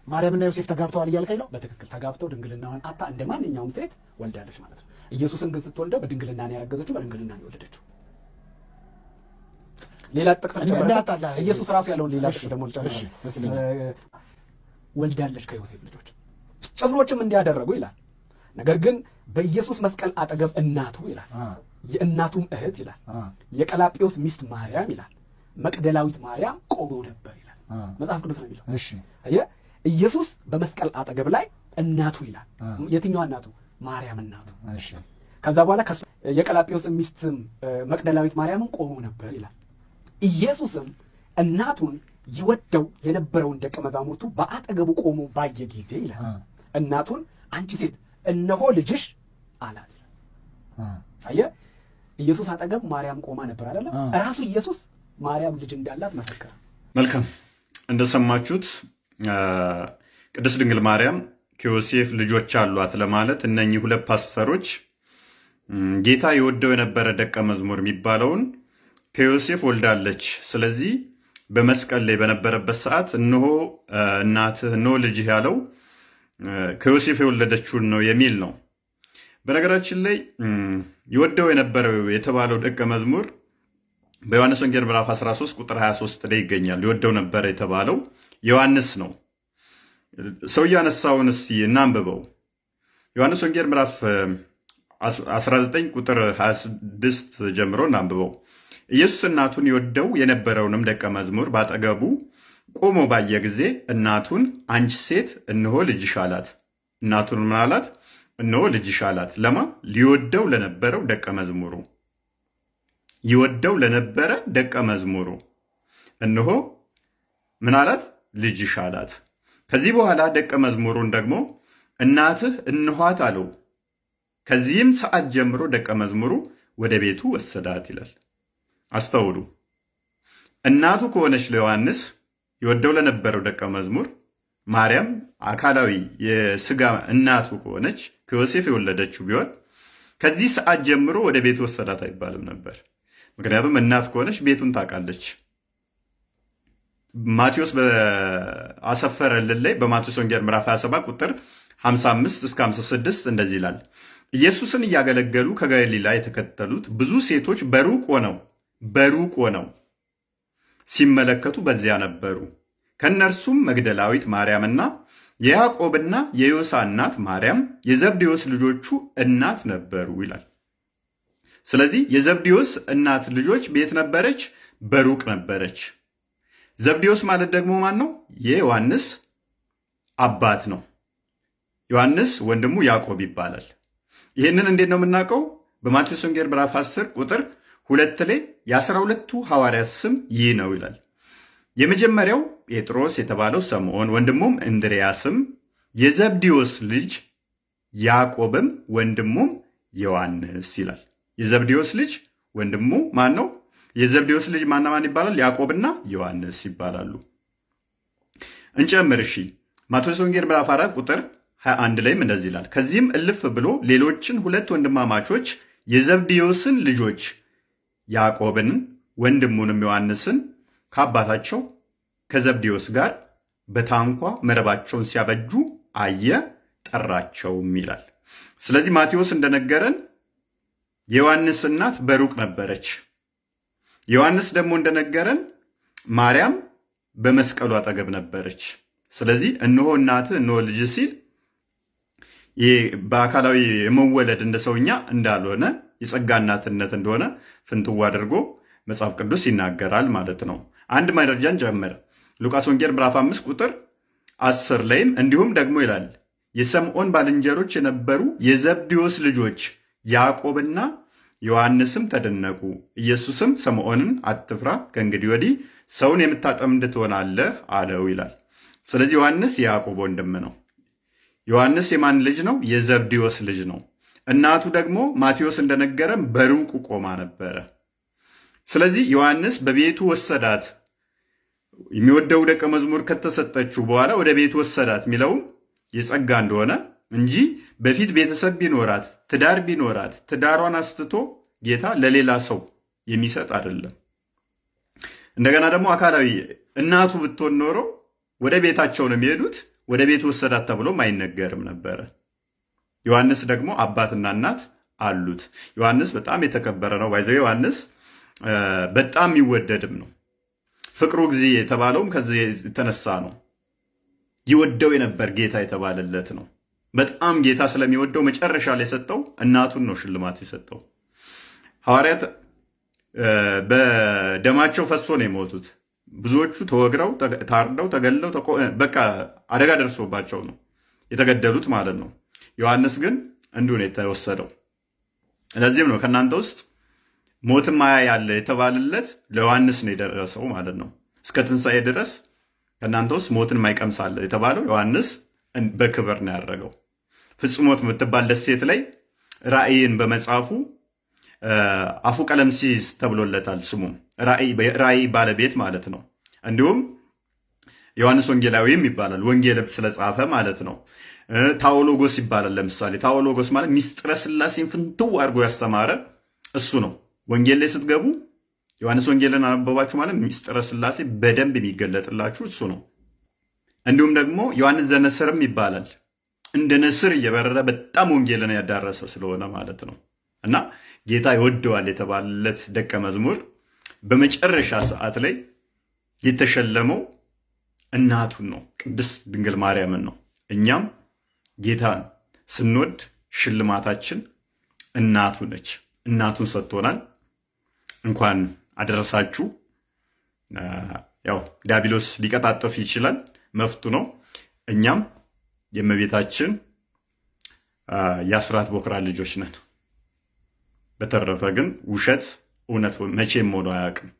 ማርያምና ዮሴፍ ተጋብተዋል እያልከኝ ነው? በትክክል ተጋብተው ድንግልናዋን አታ እንደ ማንኛውም ሴት ወልዳለች ማለት ነው። ኢየሱስን ግን ስትወልደው በድንግልና ነው ያረገዘችው፣ በድንግልና ነው የወለደችው። ሌላ ጥቅስ ተጨምረበት ኢየሱስ ራሱ ያለውን ሌላ ጥቅስ ደግሞ ልጨምር። ወልዳለች ከዮሴፍ ልጆች ጭፍሮችም እንዲያደረጉ ይላል። ነገር ግን በኢየሱስ መስቀል አጠገብ እናቱ ይላል፣ የእናቱም እህት ይላል፣ የቀላጵዮስ ሚስት ማርያም ይላል፣ መቅደላዊት ማርያም ቆመው ነበር ይላል መጽሐፍ ቅዱስ ነው የሚለው። እሺ ኢየሱስ በመስቀል አጠገብ ላይ እናቱ ይላል። የትኛዋ እናቱ? ማርያም እናቱ። እሺ ከዛ በኋላ የቀላጵዮስ ሚስት መቅደላዊት ማርያምን ቆመው ነበር ይላል። ኢየሱስም እናቱን ይወደው የነበረውን ደቀ መዛሙርቱ በአጠገቡ ቆሞ ባየ ጊዜ ይላል እናቱን አንቺ ሴት እነሆ ልጅሽ አላት ይላል። አየህ ኢየሱስ አጠገብ ማርያም ቆማ ነበር አይደለ? ራሱ ኢየሱስ ማርያም ልጅ እንዳላት መሰከረ። መልካም እንደሰማችሁት ቅድስት ድንግል ማርያም ከዮሴፍ ልጆች አሏት ለማለት እነኚህ ሁለት ፓስተሮች ጌታ የወደው የነበረ ደቀ መዝሙር የሚባለውን ከዮሴፍ ወልዳለች፣ ስለዚህ በመስቀል ላይ በነበረበት ሰዓት እነሆ እናትህ እነሆ ልጅህ ያለው ከዮሴፍ የወለደችውን ነው የሚል ነው። በነገራችን ላይ የወደው የነበረው የተባለው ደቀ መዝሙር በዮሐንስ ወንጌል ምዕራፍ 13 ቁጥር 23 ላይ ይገኛል። የወደው ነበረ የተባለው ዮሐንስ ነው። ሰው ያነሳውን እስቲ እናንብበው። ዮሐንስ ወንጌል ምዕራፍ 19 ቁጥር 26 ጀምሮ እናንብበው። ኢየሱስ እናቱን ይወደው የነበረውንም ደቀ መዝሙር ባጠገቡ ቆሞ ባየ ጊዜ እናቱን አንቺ ሴት እነሆ ልጅሽ አላት። እናቱን ምን አላት? እነሆ ልጅሽ አላት። ለማ? ሊወደው ለነበረው ደቀ መዝሙሩ ይወደው ለነበረ ደቀ መዝሙሩ እነሆ ምን አላት? ልጅሽ አላት። ከዚህ በኋላ ደቀ መዝሙሩን ደግሞ እናትህ እንኋት አለው። ከዚህም ሰዓት ጀምሮ ደቀ መዝሙሩ ወደ ቤቱ ወሰዳት ይላል። አስተውሉ። እናቱ ከሆነች ለዮሐንስ ይወደው ለነበረው ደቀ መዝሙር ማርያም አካላዊ የስጋ እናቱ ከሆነች ከዮሴፍ የወለደችው ቢሆን ከዚህ ሰዓት ጀምሮ ወደ ቤቱ ወሰዳት አይባልም ነበር። ምክንያቱም እናት ከሆነች ቤቱን ታውቃለች። ማቴዎስ በአሰፈረልን ላይ በማቴዎስ ወንጌል ምዕራፍ 27 ቁጥር 55 እስከ 56 እንደዚህ ይላል። ኢየሱስን እያገለገሉ ከገሊላ የተከተሉት ብዙ ሴቶች በሩቅ ሆነው ሲመለከቱ በዚያ ነበሩ። ከእነርሱም መግደላዊት ማርያምና የያዕቆብና የዮሳ እናት ማርያም የዘብዴዎስ ልጆቹ እናት ነበሩ ይላል። ስለዚህ የዘብዴዎስ እናት ልጆች ቤት ነበረች፣ በሩቅ ነበረች። ዘብዴዎስ ማለት ደግሞ ማን ነው? የዮሐንስ አባት ነው። ዮሐንስ ወንድሙ ያዕቆብ ይባላል። ይህንን እንዴት ነው የምናውቀው? በማቴዎስ ወንጌል ምዕራፍ 10 ቁጥር 2 ላይ የ12ቱ ሐዋርያት ስም ይህ ነው ይላል። የመጀመሪያው ጴጥሮስ የተባለው ስምዖን፣ ወንድሙም እንድርያስም፣ የዘብዴዎስ ልጅ ያዕቆብም ወንድሙም ዮሐንስ ይላል። የዘብዴዎስ ልጅ ወንድሙ ማን ነው? የዘብዴዎስ ልጅ ማና ማን ይባላል? ያዕቆብና ዮሐንስ ይባላሉ። እንጨምር እሺ። ማቴዎስ ወንጌል ምዕራፍ 4 ቁጥር 21 ላይም እንደዚህ ይላል። ከዚህም እልፍ ብሎ ሌሎችን ሁለት ወንድማማቾች የዘብዴዎስን ልጆች ያዕቆብን ወንድሙንም ዮሐንስን ከአባታቸው ከዘብዴዎስ ጋር በታንኳ መረባቸውን ሲያበጁ አየ፣ ጠራቸውም ይላል። ስለዚህ ማቴዎስ እንደነገረን የዮሐንስ እናት በሩቅ ነበረች። ዮሐንስ ደግሞ እንደነገረን ማርያም በመስቀሉ አጠገብ ነበረች። ስለዚህ እነሆ እናትህ እነሆ ልጅ ሲል በአካላዊ የመወለድ እንደ ሰውኛ እንዳልሆነ የጸጋ እናትነት እንደሆነ ፍንትው አድርጎ መጽሐፍ ቅዱስ ይናገራል ማለት ነው። አንድ መረጃን ጨምር። ሉቃስ ወንጌል ምዕራፍ 5 ቁጥር 10 ላይም እንዲሁም ደግሞ ይላል የስምዖን ባልንጀሮች የነበሩ የዘብዴዎስ ልጆች ያዕቆብና ዮሐንስም ተደነቁ። ኢየሱስም ስምዖንን አትፍራ፣ ከእንግዲህ ወዲህ ሰውን የምታጠምድ ትሆናለህ አለው ይላል። ስለዚህ ዮሐንስ የያዕቆብ ወንድም ነው። ዮሐንስ የማን ልጅ ነው? የዘብዴዎስ ልጅ ነው። እናቱ ደግሞ ማቴዎስ እንደነገረም በሩቁ ቆማ ነበረ። ስለዚህ ዮሐንስ በቤቱ ወሰዳት። የሚወደው ደቀ መዝሙር ከተሰጠችው በኋላ ወደ ቤቱ ወሰዳት የሚለውም የጸጋ እንደሆነ እንጂ በፊት ቤተሰብ ቢኖራት ትዳር ቢኖራት ትዳሯን አስትቶ ጌታ ለሌላ ሰው የሚሰጥ አይደለም። እንደገና ደግሞ አካላዊ እናቱ ብትሆን ኖሮ ወደ ቤታቸው ነው የሚሄዱት። ወደ ቤት ወሰዳት ተብሎም አይነገርም ነበረ። ዮሐንስ ደግሞ አባትና እናት አሉት። ዮሐንስ በጣም የተከበረ ነው። ባይዘው ዮሐንስ በጣም የሚወደድም ነው። ፍቅሩ ጊዜ የተባለውም ከዚህ የተነሳ ነው። ይወደው የነበር ጌታ የተባለለት ነው። በጣም ጌታ ስለሚወደው መጨረሻ ላይ የሰጠው እናቱን ነው ሽልማት የሰጠው። ሐዋርያት በደማቸው ፈሶ ነው የሞቱት። ብዙዎቹ ተወግረው፣ ታርደው፣ ተገለው በቃ አደጋ ደርሶባቸው ነው የተገደሉት ማለት ነው። ዮሐንስ ግን እንዲሁ ነው የተወሰደው። ለዚህም ነው ከእናንተ ውስጥ ሞትም ያለ የተባለለት ለዮሐንስ ነው የደረሰው ማለት ነው። እስከ ትንሣኤ ድረስ ከእናንተ ውስጥ ሞትን ማይቀምሳለ የተባለው ዮሐንስ በክብር ነው ያደረገው። ፍጹሞት የምትባል ደሴት ላይ ራእይን በመጻፉ አፉ ቀለምሲስ ተብሎለታል። ስሙ ራእይ ባለቤት ማለት ነው። እንዲሁም ዮሐንስ ወንጌላዊም ይባላል፣ ወንጌል ስለጻፈ ማለት ነው። ታዎሎጎስ ይባላል። ለምሳሌ ታዎሎጎስ ማለት ሚስጥረ ሥላሴን ፍንትው አድርጎ ያስተማረ እሱ ነው። ወንጌል ላይ ስትገቡ ዮሐንስ ወንጌልን አነበባችሁ ማለት ሚስጥረ ሥላሴ በደንብ የሚገለጥላችሁ እሱ ነው። እንዲሁም ደግሞ ዮሐንስ ዘነስርም ይባላል። እንደ ነስር እየበረረ በጣም ወንጌልን ያዳረሰ ስለሆነ ማለት ነው። እና ጌታ ይወደዋል የተባለለት ደቀ መዝሙር በመጨረሻ ሰዓት ላይ የተሸለመው እናቱን ነው፣ ቅድስት ድንግል ማርያምን ነው። እኛም ጌታን ስንወድ ሽልማታችን እናቱ ነች። እናቱን ሰጥቶናል። እንኳን አደረሳችሁ። ያው ዲያብሎስ ሊቀጣጠፍ ይችላል፣ መፍቱ ነው። እኛም የእመቤታችን የአስራት ቦክራ ልጆች ነን። በተረፈ ግን ውሸት እውነት መቼም ሆኖ አያውቅም።